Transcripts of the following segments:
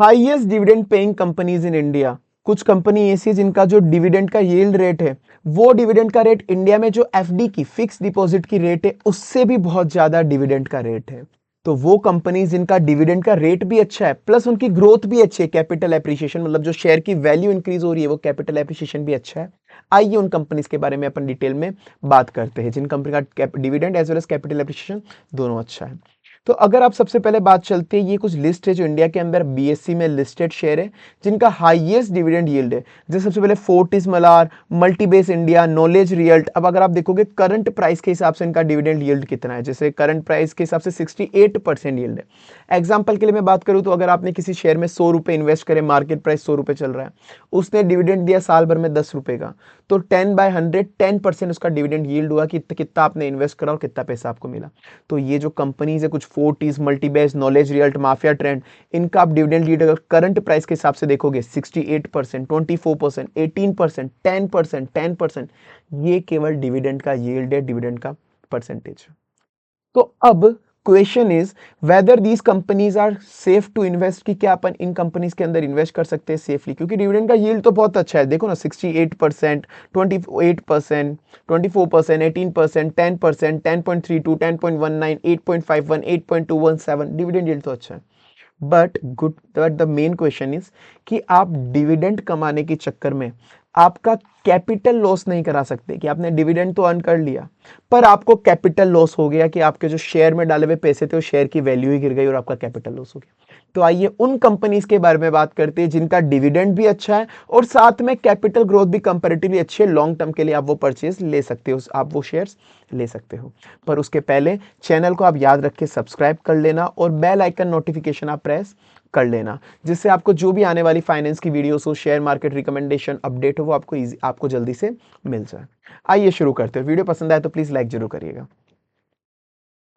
Highest dividend paying companies in India. कुछ company ऐसी है जिनका जो डिविडेंड का यील्ड रेट है, वो डिविडेंड का रेट इंडिया में जो एफडी की फिक्स डिपॉजिट की रेट है उससे भी बहुत ज्यादा डिविडेंड का रेट है। तो वो कंपनी जिनका डिविडेंड का रेट भी अच्छा है प्लस उनकी ग्रोथ भी अच्छी है, कैपिटल एप्रिसिएशन मतलब जो शेयर की वैल्यू इंक्रीज हो रही है वो कैपिटल एप्रिसिएशन भी अच्छा है। आइए उन कंपनीज के बारे में अपन डिटेल में बात करते हैं जिन कंपनी का dividend as well as capital appreciation दोनों अच्छा है। तो अगर आप सबसे पहले बात चलते हैं, ये कुछ लिस्ट है जो इंडिया के अंदर बीएससी में लिस्टेड शेयर है जिनका हाईएस्ट डिविडेंड यील्ड है। जैसे सबसे पहले फोर्टिस मलार, मल्टीबेस इंडिया, नॉलेज रियल्ट। अब अगर आप देखोगे करंट प्राइस के हिसाब से इनका डिविडेंड यील्ड कितना है, जैसे करंट प्राइस के हिसाब से 68% यील्ड है। एग्जाम्पल के लिए मैं बात करूं तो अगर आपने किसी शेयर में 100 रुपए इन्वेस्ट करे, मार्केट प्राइस 100 रुपए चल रहा है, उसने डिविडेंड दिया साल भर में 10 रुपए का, तो 10/100 10% उसका डिविडेंड यील्ड हुआ कि कितना आपने इन्वेस्ट करा और कितना पैसा आपको मिला। तो ये जो कंपनीज है कुछ फोर्टीज, मल्टीबेस, नॉलेज रियल्ट, माफिया ट्रेंड, इनका आप डिविडेंड यील्ड अगर करंट प्राइस के हिसाब से देखोगे 68%, 24%, 18%, 10%, 10%, ये केवल डिविडेंड का यील्ड है, डिविडेंड का परसेंटेज। तो अब question is whether these companies are safe to invest, कि क्या अपन इन कंपनीज के अंदर इन्वेस्ट कर सकते हैं सेफली, क्योंकि डिविडेंड का यील्ड तो बहुत अच्छा है। देखो ना 68%, 28%, 24%, 18%, 10%, 10.32, 10.19, 8.51, 8.217, डिविडेंड यील्ड तो अच्छा है। But the main question is कि आप डिविडेंड कमाने के चक्कर में आपका कैपिटल लॉस नहीं करा सकते, कि आपने डिविडेंड तो अर्न कर लिया पर आपको कैपिटल लॉस हो गया, कि आपके जो शेयर में डाले हुए पैसे थे वो शेयर की वैल्यू ही गिर गई और आपका कैपिटल लॉस हो गया। तो आइए उन कंपनीज के बारे में बात करते हैं जिनका डिविडेंड भी अच्छा है और साथ में कैपिटल ग्रोथ भी कंपैरेटिवली अच्छी है। लॉन्ग टर्म के लिए आप वो परचेज ले सकते हो, आप वो शेयर्स ले सकते हो। पर उसके पहले चैनल को आप याद रख के सब्सक्राइब कर लेना और बेल आइकन नोटिफिकेशन आप प्रेस कर लेना, जिससे आपको जो भी आने वाली फाइनेंस की वीडियोस हो, शेयर मार्केट रिकमेंडेशन अपडेट हो, वो आपको जल्दी से मिल जाए। आइए शुरू करते हैं। वीडियो पसंद आए तो प्लीज लाइक जरूर करिएगा।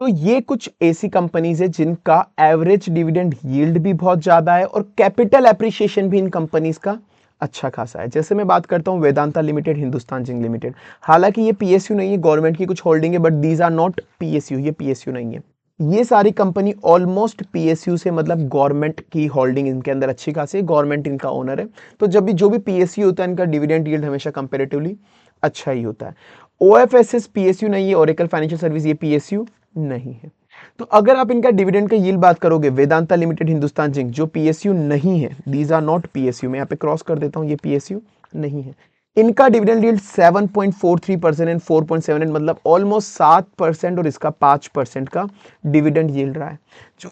तो ये कुछ ऐसी कंपनीज है जिनका एवरेज डिविडेंड यील्ड भी बहुत ज्यादा है और कैपिटल एप्रिसिएशन भी इन कंपनीज का अच्छा खासा है। जैसे मैं बात करता हूं Vedanta limited, Hindustan zinc limited. हालांकि ये पीएसयू नहीं है, गवर्नमेंट की कुछ होल्डिंग है, but these are not PSU, ये पीएसयू नहीं है। ये सारी कंपनी ऑलमोस्ट पीएसयू से, मतलब गवर्नमेंट की होल्डिंग इनके अंदर अच्छी खासी है, गवर्नमेंट इनका ओनर है। तो जब भी जो भी पीएसयू होता है इनका डिविडेंड यील्ड हमेशा कंपेरेटिवली अच्छा ही होता है। ओएफएसएस पीएसयू नहीं है, ओरेकल फाइनेंशियल सर्विस ये पीएसयू नहीं है। तो अगर आप इनका डिविडेंड का यील्ड बात करोगे, वेदांता लिमिटेड, हिंदुस्तान जिंक जो पीएसयू नहीं है, दीज आर नॉट पीएसयू, मैं यहाँ पे क्रॉस कर देता हूं, ये पीएसयू नहीं है। इनका डिविडेंड यील्ड 7.43% एंड 4.78, मतलब ऑलमोस्ट 7% और इसका 5% का डिविडेंड यील्ड रहा है, जो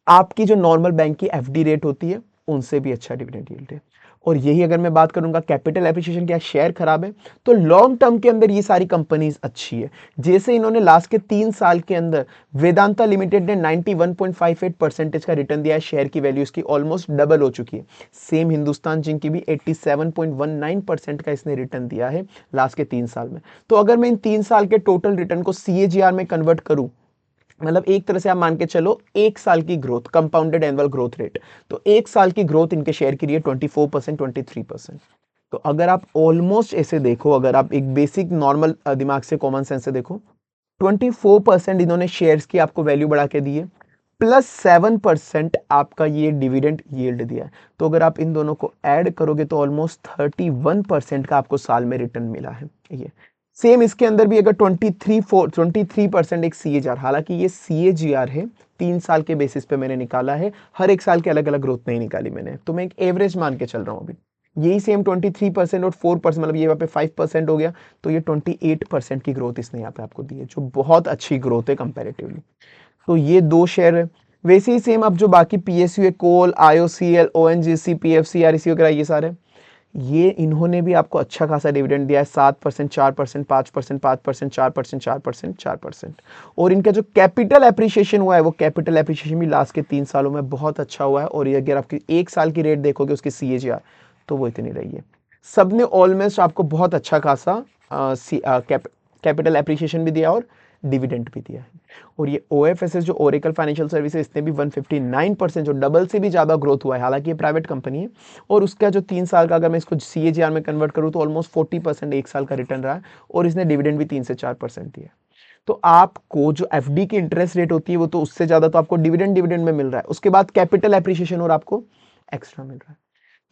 आपकी जो नॉर्मल बैंक की एफडी रेट होती है उनसे भी अच्छा डिविडेंड यील्ड है। और यही अगर मैं बात करूंगा कैपिटल एप्रिसिएशन, क्या शेयर खराब है, तो लॉन्ग टर्म के अंदर ये सारी कंपनीज अच्छी है। जैसे इन्होंने लास्ट के 3 साल के अंदर वेदांता लिमिटेड ने 91.58% का रिटर्न दिया है, शेयर की वैल्यू इसकी ऑलमोस्ट डबल हो चुकी है। सेम हिंदुस्तान जिंक की भी 87.19% का इसने रिटर्न दिया है लास्ट के 3 साल में। तो अगर मैं इन 3 साल के टोटल रिटर्न को सीएजीआर में कन्वर्ट करूं, मतलब एक तरह से आप मान के चलो 1 साल की growth, compounded annual growth rate, तो 1 साल की ग्रोथ इनके शेयर की रही है 24%, 23%। तो अगर आप ऑलमोस्ट ऐसे देखो, अगर आप एक बेसिक नॉर्मल दिमाग से, कॉमन सेंस से देखो, 24% इन्होंने शेयर्स की आपको वैल्यू बढ़ा के दी है, प्लस 7% आपका ये डिविडेंड यील्ड दिया है। तो अगर आप इन दोनों को ऐड करोगे तो ऑलमोस्ट 31% का आपको साल में रिटर्न मिला है। ये सेम इसके अंदर भी अगर 23% एक सीएजीआर, हालांकि ये सीएजीआर है, 3 साल के बेसिस पे मैंने निकाला है, हर एक साल की अलग अलग ग्रोथ नहीं निकाली मैंने, तो मैं एक एवरेज मान के चल रहा हूं अभी। यही सेम 23% और 4%, मतलब ये यहाँ पे 5% हो गया, तो ये 28% की ग्रोथ इसने यहाँ पे आपको दी है, जो बहुत अच्छी ग्रोथ है कंपेरेटिवली। तो ये दो शेयर है। वैसे ही सेम अब जो बाकी पीएसयू है, कोल, आईओसीएल, ओएनजीसी, पीएफसी, आरईसी वगैरह, ये सारे, ये इन्होंने भी आपको अच्छा खासा डिविडेंड दिया है, 7%, 4%, 5%, 5%, 4%, 4%, 4%। और इनका जो कैपिटल एप्रिसिएशन हुआ है, वो कैपिटल एप्रिसिएशन भी लास्ट के 3 सालों में बहुत अच्छा हुआ है। और ये अगर आपकी 1 साल की रेट देखोगे उसकी सीएजीआर, तो वो इतनी रही है। सबने ऑलमोस्ट आपको बहुत अच्छा खासा कैपिटल एप्रिसिएशन भी दिया और डिविडेंड भी दिया है। और ये ओएफएसएस जो ओरेकल फाइनेंशियल सर्विसेज, इसने भी 159%, जो डबल से भी ज्यादा ग्रोथ हुआ है, हालांकि ये प्राइवेट कंपनी है। और उसका जो 3 साल का अगर मैं इसको सीएजीआर में कन्वर्ट करूं तो ऑलमोस्ट 40% 1 साल का रिटर्न रहा है। और इसने डिविडेंड भी 3 से 4% दिया। तो आपको जो एफडी की इंटरेस्ट रेट होती है वो तो उससे ज्यादा तो आपको डिविडेंड डिविडेंड में मिल रहा है, उसके बाद कैपिटल एप्रिसिएशन और आपको एक्स्ट्रा मिल रहा है।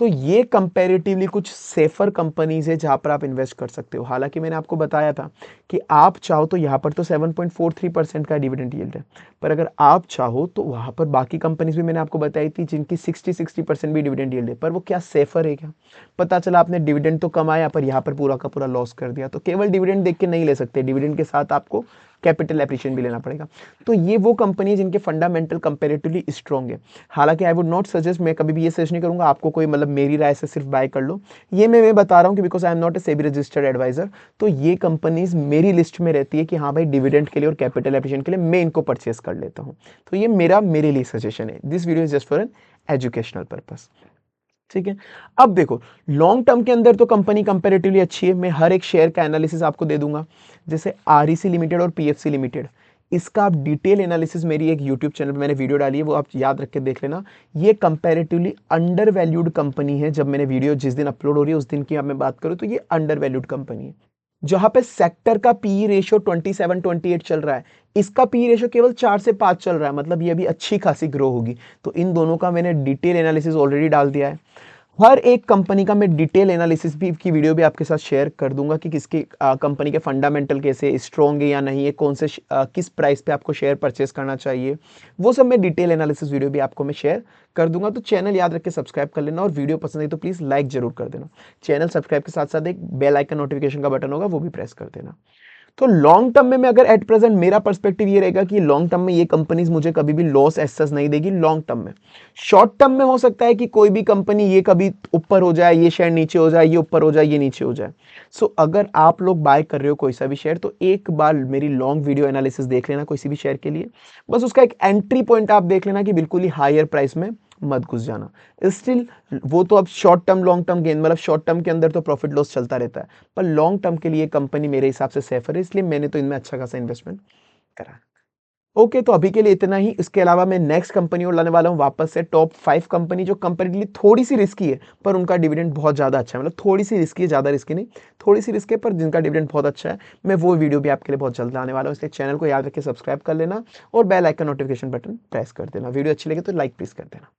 तो ये कंपैरेटिवली कुछ सेफर कंपनीज है जहां पर आप इन्वेस्ट कर सकते हो। हालांकि मैंने आपको बताया था कि आप चाहो तो यहाँ पर तो 7.43% का डिविडेंड यील्ड है, पर अगर आप चाहो तो वहां पर बाकी कंपनीज भी मैंने आपको बताई थी जिनकी 60% भी डिविडेंड यील्ड है, पर वो क्या सेफर है क्या? पता चला आपने डिविडेंड तो कमाया पर यहाँ पर पूरा का पूरा लॉस कर दिया। तो केवल डिविडेंड देख के नहीं ले सकते, डिविडेंड के साथ आपको कैपिटल एप्रिशिएशन भी लेना पड़ेगा। तो ये वो कंपनी है जिनके फंडामेंटल कंपेरेटिवली स्ट्रॉन्ग है। हालांकि आई वुड नॉट सजेस्ट, मैं कभी भी ये सजेस्ट नहीं करूंगा आपको कोई मतलब मेरी राय से सिर्फ बाय कर लो, ये मैं बता रहा हूँ कि because I am not a SEBI registered adviser. तो ये कंपनीज मेरी लिस्ट में रहती है कि हाँ भाई डिविडेंड के लिए और कैपिटल एप्रिशिएशन के लिए मैं इनको परचेस कर लेता हूँ। तो ये मेरे लिए सजेशन है। This video is just for an educational purpose. ठीक है, अब देखो लॉन्ग टर्म के अंदर तो कंपनी कंपैरेटिवली अच्छी है। मैं हर एक शेयर का एनालिसिस आपको दे दूंगा, जैसे आरईसी लिमिटेड और पीएफसी लिमिटेड, इसका आप डिटेल एनालिसिस मेरी एक यूट्यूब चैनल पे मैंने वीडियो डाली है, वो आप याद रख के देख लेना। ये कंपैरेटिवली अंडर वैल्यूड कंपनी है। जब मैंने वीडियो जिस दिन अपलोड हो रही है उस दिन की आप मैं बात करूं तो ये अंडर वैल्यूड कंपनी है। जहां पे सेक्टर का पी रेशियो 27-28 चल रहा है, इसका पी रेशियो केवल 4 से 5 चल रहा है, मतलब ये अभी अच्छी खासी ग्रो होगी। तो इन दोनों का मैंने डिटेल एनालिसिस ऑलरेडी डाल दिया है। हर एक कंपनी का मैं डिटेल एनालिसिस भी की वीडियो भी आपके साथ शेयर कर दूंगा कि किसकी कंपनी के फंडामेंटल कैसे स्ट्रॉन्ग है या नहीं है, कौन से किस प्राइस पे आपको शेयर परचेस करना चाहिए, वो सब मैं डिटेल एनालिसिस वीडियो भी आपको मैं शेयर कर दूंगा। तो चैनल याद रख के सब्सक्राइब कर लेना, और वीडियो पसंद है तो प्लीज़ लाइक जरूर कर देना। चैनल सब्सक्राइब के साथ साथ एक बेल आइकन नोटिफिकेशन का बटन होगा, वो भी प्रेस कर देना। तो लॉन्ग टर्म में मैं अगर एट प्रेजेंट मेरा पर्सपेक्टिव ये रहेगा कि लॉन्ग टर्म में ये कंपनीज मुझे कभी भी लॉस एसेस नहीं देगी लॉन्ग टर्म में। शॉर्ट टर्म में हो सकता है कि कोई भी कंपनी ये कभी ऊपर हो जाए, ये शेयर नीचे हो जाए, ये ऊपर हो जाए, ये नीचे हो जाए। सो अगर आप लोग बाय कर रहे हो कोई सा भी शेयर, तो एक बार मेरी लॉन्ग वीडियो एनालिसिस देख लेना किसी भी शेयर के लिए। बस उसका एक एंट्री पॉइंट आप देख लेना कि बिल्कुल ही हायर प्राइस में मत घुस जाना। स्टिल वो तो अब short term long term gain, मतलब शॉर्ट टर्म के अंदर तो प्रॉफिट लॉस चलता रहता है, पर लॉन्ग टर्म के लिए कंपनी मेरे हिसाब से सेफर है, इसलिए मैंने तो इनमें अच्छा खासा इन्वेस्टमेंट करा। ओके, तो अभी के लिए इतना ही। इसके अलावा मैं नेक्स्ट कंपनी और लाने वाला हूँ वापस से टॉप 5 कंपनी जो कंपेरेटिवली थोड़ी सी रिस्की है पर उनका डिविडेंड बहुत ज़्यादा अच्छा है। मतलब थोड़ी सी रिस्की है, ज़्यादा रिस्की नहीं, थोड़ी सी रिस्की है पर जिनका डिविडेंड बहुत अच्छा है। मैं वो वीडियो भी आपके लिए बहुत जल्द लाने वाला हूँ, इसलिए चैनल को याद रख के सब्सक्राइब कर लेना और bell icon notification button press कर देना। वीडियो अच्छी लगे तो लाइक प्लीज़ कर देना।